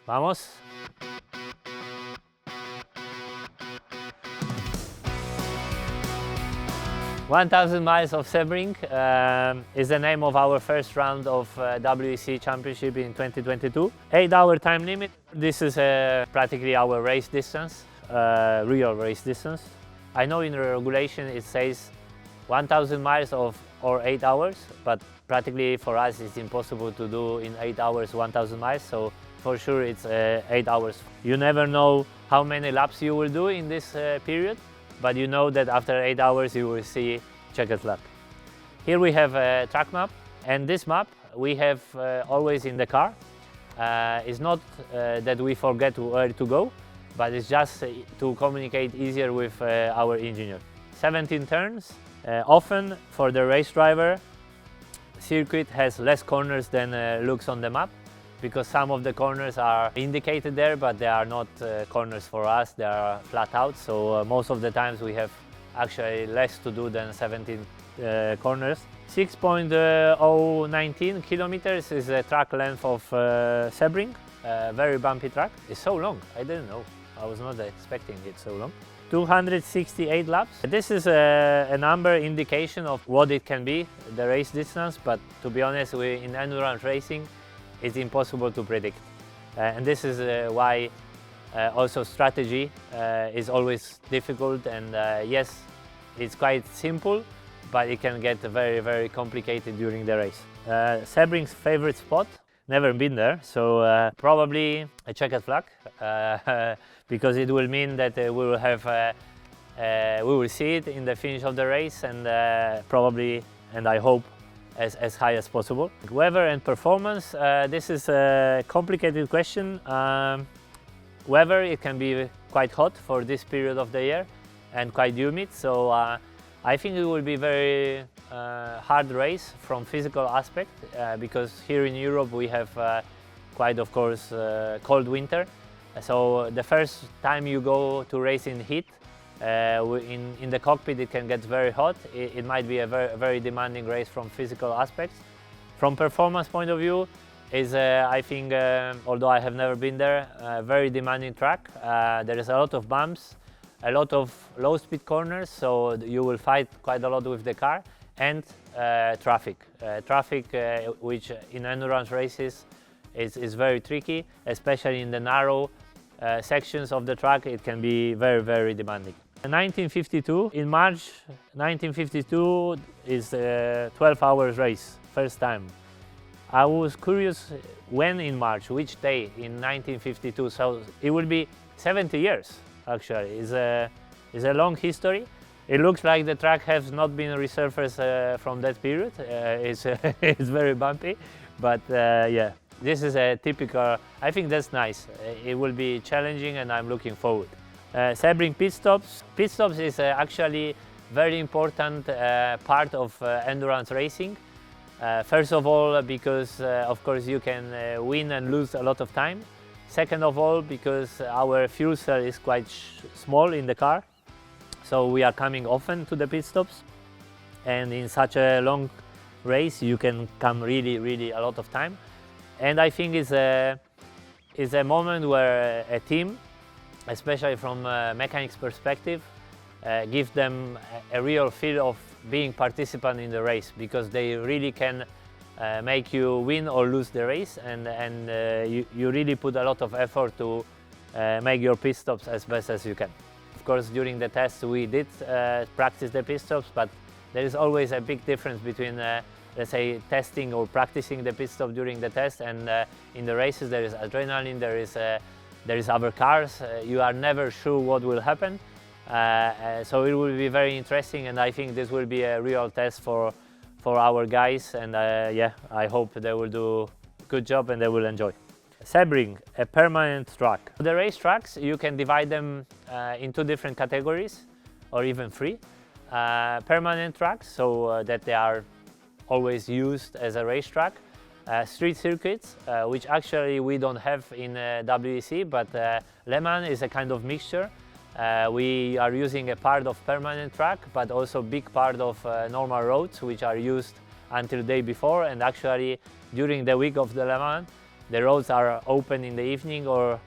Vamos! "1,000 Miles of Sebring" is the name of our first round of WEC Championship in 2022. 8-hour time limit. This is practically our race distance, real race distance. I know in the regulation it says 1,000 miles or 8 hours, but practically for us it's impossible to do in 8 hours 1,000 miles, so for sure it's 8 hours. You never know how many laps you will do in this period, but you know that after 8 hours you will see checkered flag. Here we have a track map, and this map we have always in the car. It's not that we forget where to go, but it's just to communicate easier with our engineer. 17 turns. Often for the race driver, circuit has less corners than looks on the map, because some of the corners are indicated there, but they are not corners for us, they are flat out, so most of the times we have actually less to do than 17 corners. 6.019 kilometers is the track length of Sebring, very bumpy track. It's so long, I didn't know, I was not expecting it so long. 268 laps. This is a number indication of what it can be, the race distance, but to be honest, in endurance racing, it's impossible to predict. And this is why also strategy is always difficult, and yes, it's quite simple, but it can get very, very complicated during the race. Sebring's favorite spot, never been there, so probably a checkered flag, because it will mean that we will see it in the finish of the race, and probably, and I hope, as high as possible. Weather and performance, this is a complicated question. Weather, it can be quite hot for this period of the year and quite humid, so I think it will be very hard race from physical aspect, because here in Europe we have quite, of course, cold winter. So the first time you go to race in heat, in the cockpit it can get very hot. It might be a very demanding race from physical aspects. From performance point of view, is I think, although I have never been there, a very demanding track. There is a lot of bumps, a lot of low speed corners, so you will fight quite a lot with the car, and traffic. Which in endurance races is very tricky, especially in the narrow sections of the track. It can be very, very demanding. 1952, in March 1952 is a 12 hours race, first time. I was curious when in March, which day in 1952, so it will be 70 years actually. It's a long history. It looks like the track has not been resurfaced from that period. It's very bumpy, but yeah, this is a typical, I think that's nice. It will be challenging and I'm looking forward. Sebring pit stops. Pit stops is actually very important part of endurance racing. First of all, because of course you can win and lose a lot of time. Second of all, because our fuel cell is quite small in the car, so we are coming often to the pit stops, and in such a long race you can come really a lot of time. And I think it's a moment where a team, especially from a mechanics perspective, give them a real feel of being participant in the race, because they really can make you win or lose the race, and you really put a lot of effort to make your pit stops as best as you can. Of course, during the test we did practice the pit stops, but there is always a big difference between let's say testing or practicing the pit stop during the test, and in the races there is adrenaline, there is other cars, you are never sure what will happen. So it will be very interesting, and I think this will be a real test for our guys, and yeah, I hope they will do a good job and they will enjoy. Sebring, a permanent track. The race tracks, you can divide them into different categories, or even three. Permanent tracks, so that they are always used as a racetrack. Street circuits, which actually we don't have in WEC, but Le Mans is a kind of mixture. We are using a part of permanent track, but also big part of normal roads, which are used until the day before, and actually during the week of the Le Mans the roads are open in the evening or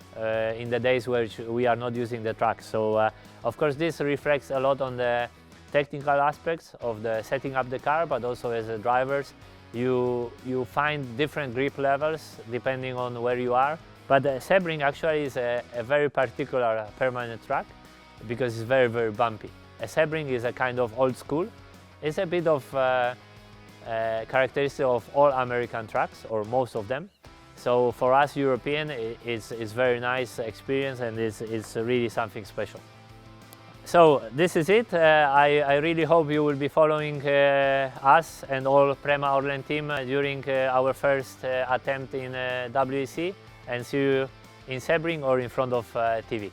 in the days where we are not using the track. So of course this reflects a lot on the technical aspects of the setting up the car, but also as a drivers you find different grip levels depending on where you are. But Sebring actually is a very particular permanent track because it's very, very bumpy. A Sebring is a kind of old school. It's a bit of characteristic of all American tracks, or most of them. So for us European, it's very nice experience, and it's really something special. So this is it. I really hope you will be following us and all Prema Orlen team during our first attempt in WEC, and see you in Sebring or in front of TV.